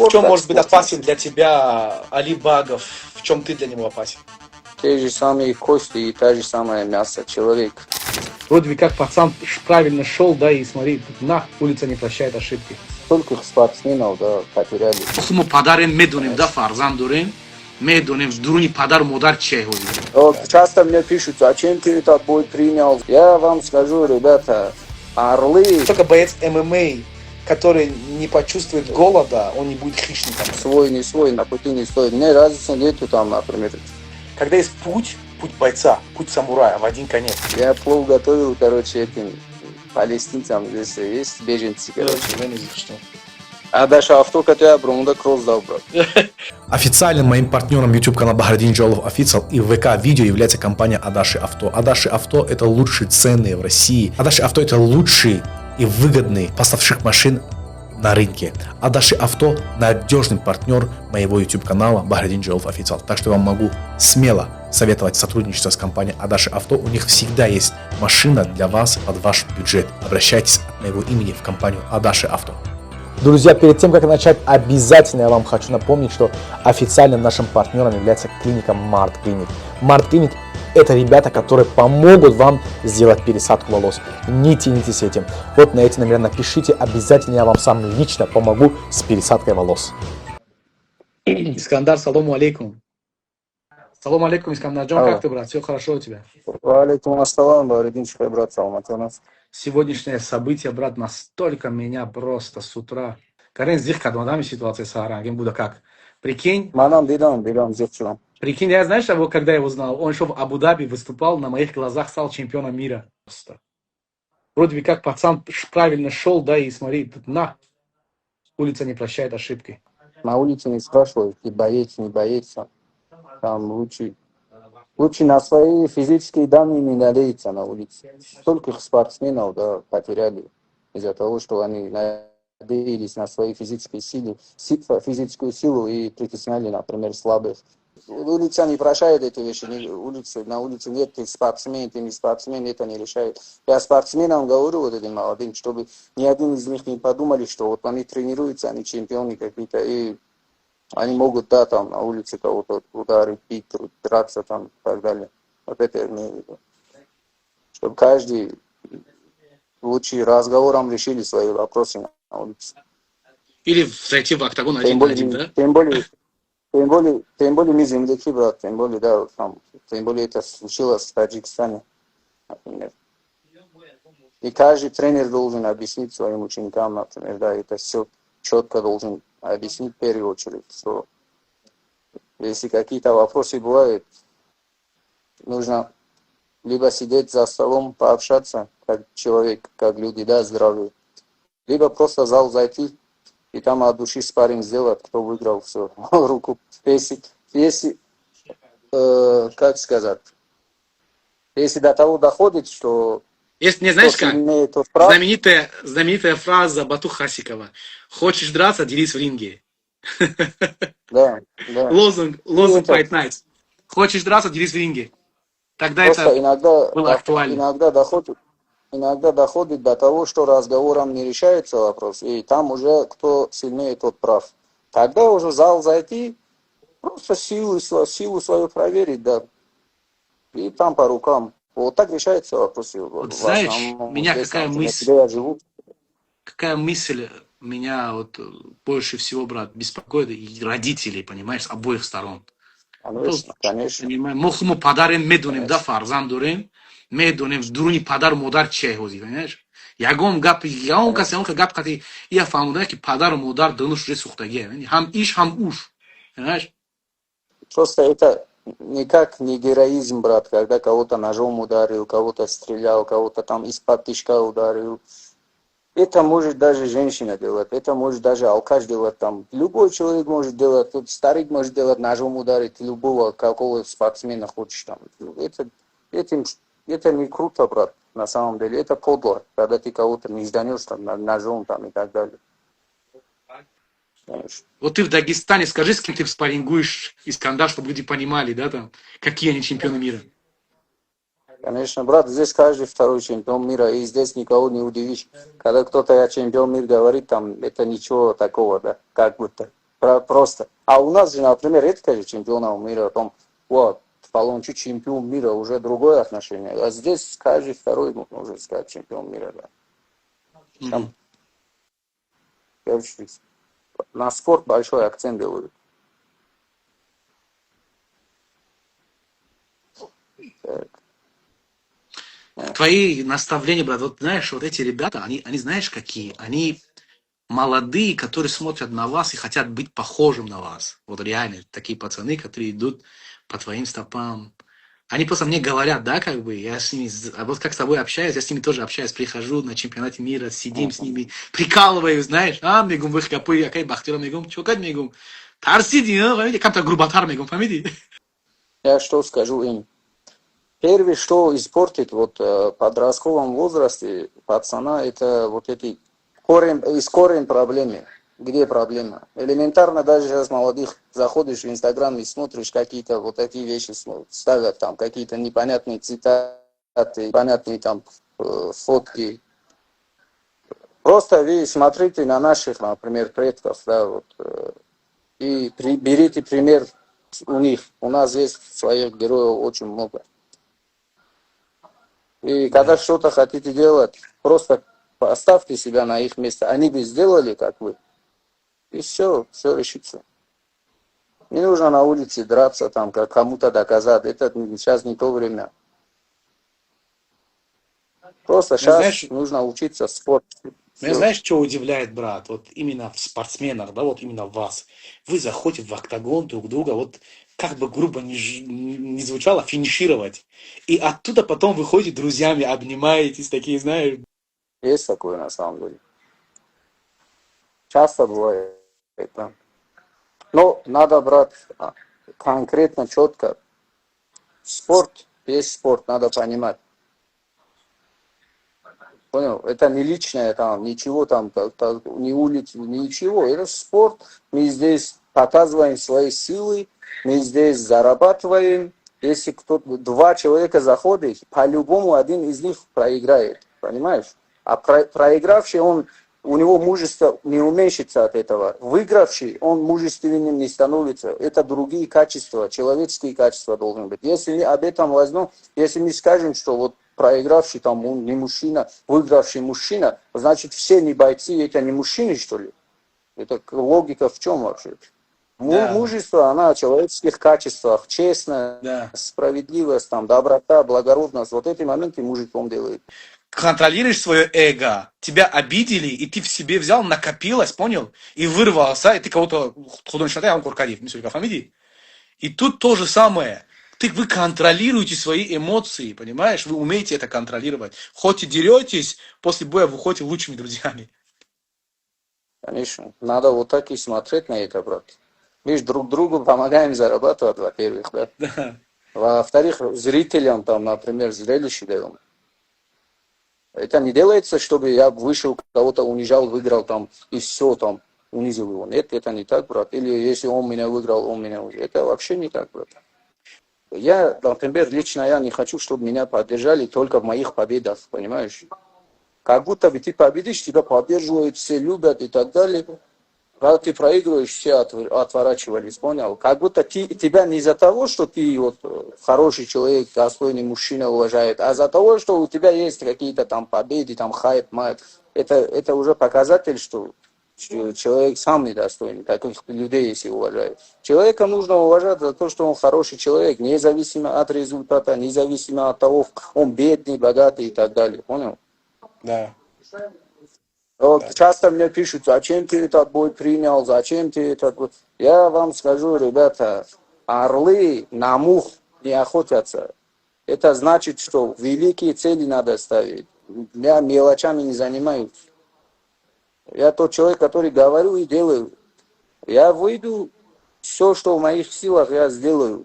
В чем может быть опасен для тебя Али Багов? В чем ты для него опасен? Те же самые кости и та же самое мясо. Человек. Вроде бы как пацан правильно шел, да, и смотри, на улица не прощает ошибки. Столько спортсменов, да, потеряли. Хому падарен медунем, да, фарзан дурен, медунем, дуруни падар модар чей ходи. Вот часто мне пишут, зачем ты этот бой принял? Я вам скажу, ребята, орлы... Только боец ММА, который не почувствует голода, он не будет хищником. Свой, не свой, на пути не стоит. Мне разницы нету там, например. Когда есть путь бойца, путь самурая в один конец. Я плов готовил, короче, этим палестинцам. Здесь есть беженцы, короче. Adash авто, я брунда кросс дал, брат. Официальным моим партнером YouTube канала Бахрадин Джалов Official и ВК Видео является компания Адаши Авто. Адаши Авто это лучшие цены в России. Адаши Авто это лучший и выгодный поставщик машин на рынке. Адаши Авто надежный партнер моего YouTube канала Бахрадин Джалов Official. Так что я вам могу смело советовать сотрудничество с компанией Адаши Авто. У них всегда есть машина для вас под ваш бюджет. Обращайтесь от моего имени в компанию Адаши Авто. Друзья, перед тем, как начать, обязательно я вам хочу напомнить, что официальным нашим партнером является клиника Mart Clinic. Mart Clinic – это ребята, которые помогут вам сделать пересадку волос. Не тянитесь с этим. Вот на эти номера напишите, обязательно я вам сам лично помогу с пересадкой волос. Искандар, саламу алейкум. Салам алейкум, Искандар Джон, как ты, брат? Все хорошо у тебя? Алейкум ассалам, Бахрадин, брат, саламат у нас. Сегодняшнее событие, брат, настолько меня просто с утра. Карен здесь кадмадами ситуация с Аранген будет как. Прикинь. Манам дидам, зевчилам. Прикинь, я знаешь, когда я его знал? Он еще в Абу-Даби выступал, на моих глазах стал чемпионом мира. Просто. Вроде бы как пацан правильно шел, да, и смотри, тут на улица не прощает ошибки. На улице не спрашивают, и боится, не боится. Там лучше на свои физические данные не надеяться на улице. Столько спортсменов, да, потеряли из-за того, что они надеялись на свои физические силы, физическую силу и притесняли, например, слабых. Улица не прощает эти вещи. На улице нет, ты спортсмен, ты не спортсмен, это не решает. Я спортсменам говорю, вот этим молодым, чтобы ни один из них не подумали, что вот они тренируются, они чемпионы какие-то, и они могут, да, там, на улице кого-то ударить, бить, драться, там, и так далее. Вот это я имею в виду. Чтобы каждый лучше разговором решили свои вопросы на улице. Или зайти в октагон один на один, да? Тем более мы земляки, брат, тем более, да, там, тем более это случилось в Таджикистане, например. И каждый тренер должен объяснить своим ученикам, например, да, это все четко должен объяснить в первую очередь, что если какие-то вопросы бывают, нужно либо сидеть за столом, пообщаться, как человек, как люди, да, здравые, либо просто в зал зайти и там от души спарринг сделать, кто выиграл, все, руку. Если как сказать, если до того доходит, что... Есть, не знаешь как? Знаменитая фраза Бату Хасикова. Хочешь драться, делись в ринге. Да. Лозунг Fight Nights. Хочешь драться, делись в ринге. Тогда просто это было актуально. Иногда доходит до того, что разговором не решается вопрос, и там уже кто сильнее, тот прав. Тогда уже в зал зайти, просто силу свою проверить, да, и там по рукам. Вот так решается вопрос. Вот знаешь, меня какая мысль меня вот больше всего, брат, беспокоит, и родителей, понимаешь, с обоих сторон. Конечно. Мохму падарен медунем, да, фарзан дурен, медунем, дуруни падар модар чей ходи, понимаешь? Ягон гап кати, я фамуда, ки падар модар донуш уже сухтаге, хам иш, хам уш, понимаешь? Просто это никак не героизм, брат, когда кого-то ножом ударил, кого-то стрелял, кого-то там из-под тишка ударил. Это может даже женщина делать, это может даже алкаш делать, там, любой человек может делать, старик может делать, ножом ударить любого, какого спортсмена хочешь там. Это не круто, брат, на самом деле, это подло, когда ты кого-то не жданешь там, ножом там и так далее. Конечно. Вот ты в Дагестане, скажи, с кем ты спаррингуешь, Искандар, чтобы люди понимали, да, там, какие они чемпионы мира. Конечно, брат, здесь каждый второй чемпион мира, и здесь никого не удивишь. Когда кто-то я чемпион мира говорит, там, это ничего такого, да, как будто. Просто. А у нас же, например, редко же чемпионов мира, там, вот, Полончу чемпион мира, уже другое отношение. А здесь каждый второй, можно сказать, чемпион мира, да. Там, короче, на спорт большой акцент делают. Так. Твои наставления, брат, вот знаешь, вот эти ребята, они знаешь какие? Они молодые, которые смотрят на вас и хотят быть похожим на вас. Вот реально, такие пацаны, которые идут по твоим стопам. Они просто мне говорят, да, как бы, я с ними, а вот как с тобой общаюсь, я с ними тоже общаюсь, прихожу на чемпионате мира, сидим с ними, прикалываюсь, знаешь, мегум, вы хапы, акай бахтера, мегум, чокать, мегум, тарсиди, фамилия, как-то грубатар, мегум, фамилия. Я что скажу им? Первое, что испортит вот в подростковом возрасте пацана, это вот эти корень проблемы. Где проблема? Элементарно даже сейчас молодых заходишь в Инстаграм и смотришь какие-то вот такие вещи, ставят там какие-то непонятные цитаты, непонятные там фотки. Просто вы смотрите на наших, например, предков, да, вот, и берите пример у них. У нас есть своих героев очень много. И когда что-то хотите делать, просто поставьте себя на их место. Они бы сделали, как вы. И все решится. Не нужно на улице драться, там, как кому-то доказать. Это сейчас не то время. Просто сейчас знаешь, нужно учиться спорту. Меня знаешь, что удивляет, брат? Вот именно в спортсменах, да, вот именно в вас. Вы заходите в октагон друг друга, вот как бы грубо не звучало, финишировать. И оттуда потом выходите друзьями, обнимаетесь, такие, знаешь. Есть такое на самом деле. Часто бывает. Да. Но надо брать конкретно, четко. Спорт есть спорт, надо понимать. Понял? Это не личное, там, ничего там, не улица, ничего. Это спорт. Мы здесь показываем свои силы, мы здесь зарабатываем. Если два человека заходят, по-любому один из них проиграет. Понимаешь? А проигравший, у него мужество не уменьшится от этого. Выигравший, он мужественным не становится. Это другие качества, человеческие качества должны быть. Если мы об этом возьмем, если мы скажем, что вот проигравший там он не мужчина, выигравший мужчина, значит все не бойцы, это не мужчины, что ли? Это логика в чем вообще? Да. Мужество, она о человеческих качествах, честность, Да. справедливость, там, доброта, благородность. Вот эти моменты мужиком делает. Контролируешь свое эго, тебя обидели, и ты в себе взял, накопилось, понял? И вырвался, и ты кого-то художник, он куркадив, фамилии. И тут то же самое. Вы контролируете свои эмоции, понимаешь? Вы умеете это контролировать. Хоть и деретесь, после боя выходите лучшими друзьями. Конечно. Надо вот так и смотреть на это, брат. Видишь, друг другу помогаем зарабатывать, во-первых, да. Да. Во-вторых, зрителям, там, например, зрелище даем. Это не делается, чтобы я вышел, кого-то унижал, выиграл там, и все там, унизил его. Нет, это не так, брат. Или если он меня выиграл, он меня унизил. Это вообще не так, брат. Я, например, лично я не хочу, чтобы меня поддержали только в моих победах, понимаешь? Как будто бы ты победишь, тебя поддерживают, все любят и так далее. Когда ты проигрываешь, все отворачивались, понял? Как будто тебя не из-за того, что ты вот хороший человек, достойный мужчина уважает, а из-за того, что у тебя есть какие-то там победы, там хайп, майп. Это уже показатель, что человек сам недостойный, таких людей, если уважает. Человека нужно уважать за то, что он хороший человек, независимо от результата, независимо от того, он бедный, богатый и так далее, понял? Да. Вот часто мне пишут, зачем ты этот бой принял, зачем ты этот бой. Я вам скажу, ребята, орлы на мух не охотятся. Это значит, что великие цели надо ставить. Я мелочами не занимаюсь. Я тот человек, который говорю и делаю. Я выйду, все, что в моих силах, я сделаю.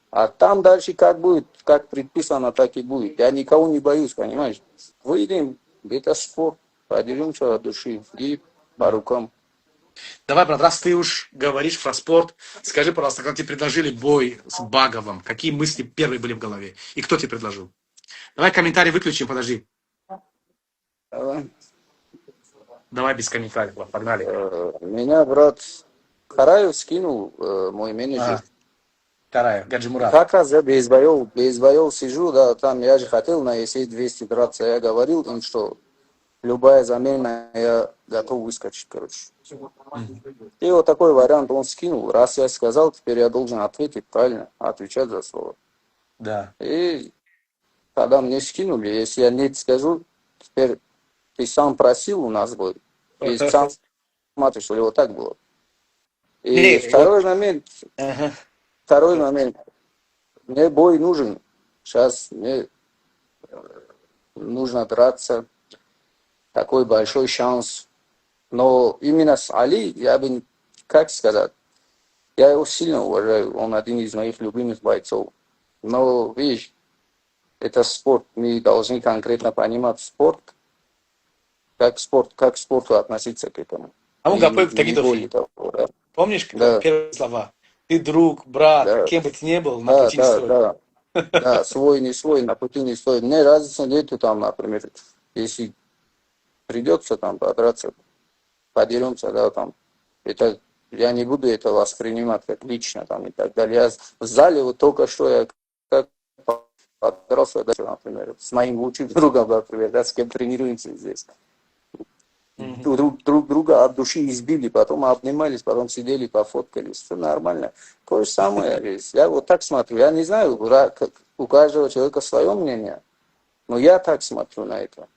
А там дальше как будет, как предписано, так и будет. Я никого не боюсь, понимаешь? Выйдем, это спорт. Подеремся от души и по рукам. Давай, брат, раз ты уж говоришь про спорт, скажи, пожалуйста, когда тебе предложили бой с Баговым, какие мысли первые были в голове? И кто тебе предложил? Давай комментарий выключим, подожди. Давай. Давай без комментариев, погнали. Меня, брат, Караев скинул мой менеджер. Ага. Караев, Гаджимурат. Как раз я без боев сижу, да, там я же хотел на ЕСЕ 200 драться. Я говорил им, что любая замена, я готов выскочить, короче. И вот такой вариант он скинул. Раз я сказал, теперь я должен ответить правильно, отвечать за слово. Да. И когда мне скинули, если я нет скажу, теперь ты сам просил у нас бой. И сам смотришь, что ли, вот так было. И Не, второй момент, Ага. мне бой нужен. Сейчас мне нужно драться. Такой большой шанс. Но именно с Али, я бы, как сказать, я его сильно уважаю. Он один из моих любимых бойцов. Но, видишь, это спорт. Мы должны конкретно понимать спорт, как к спорту относиться к этому. А ну, И Гапой, не такие более того, да. Помнишь Да. первые слова? Ты друг, брат, Да. кем бы ты ни был, на пути не стой. Да, свой, не свой, на пути не стоит. Мне разницы нету там, например, если придется там подраться, подеремся, да, там, это, я не буду это воспринимать как лично, там, и так далее. Я в зале вот только что я как подрался, да, например, с моим лучшим другом, например, да, с кем тренируемся здесь. Друг друга от души избили, потом обнимались, потом сидели, пофоткались. Все нормально. То же самое. Я вот так смотрю. Я не знаю, у каждого человека свое мнение, но я так смотрю на это.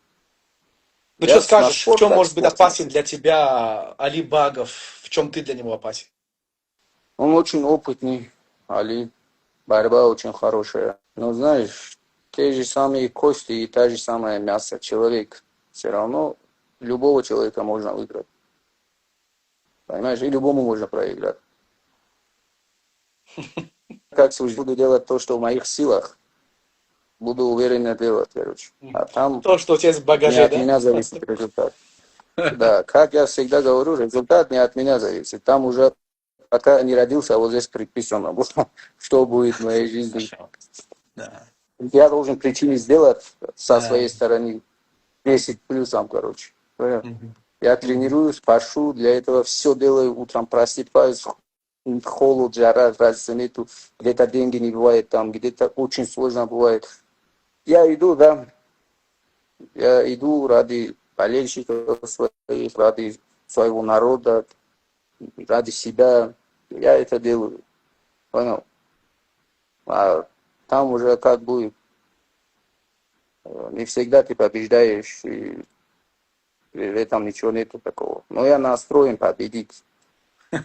Ну Я что скажешь, спорт в чем как может быть спорт. опасен для тебя Али Багов? В чем ты для него опасен? Он очень опытный, Али. Борьба очень хорошая. Но знаешь, те же самые кости и та же самая мясо. Человек все равно, любого человека можно выиграть. Понимаешь, и любому можно проиграть. Как буду делать то, что в моих силах, буду уверенно делать, короче. А там То, что у тебя есть в не багаже, от да? меня зависит результат. Да, как я всегда говорю, результат не от меня зависит. Там уже, пока не родился, вот здесь предписано было, что будет в моей жизни. Да. Я должен причины сделать со Да. своей стороны 10 плюсом, короче. Понял? Мгм. Я тренируюсь, пашу, для этого все делаю, утром просыпаюсь, холод, жара, разницы нету, где-то деньги не бывает там, где-то очень сложно бывает. Я иду, да, я иду ради болельщиков своих, ради своего народа, ради себя, я это делаю, понял? А там уже как бы не всегда ты побеждаешь, и в этом ничего нету такого. Но я настроен победить.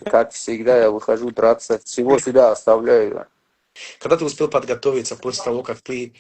Как всегда, я выхожу драться, всего себя оставляю. Когда ты успел подготовиться после того, как ты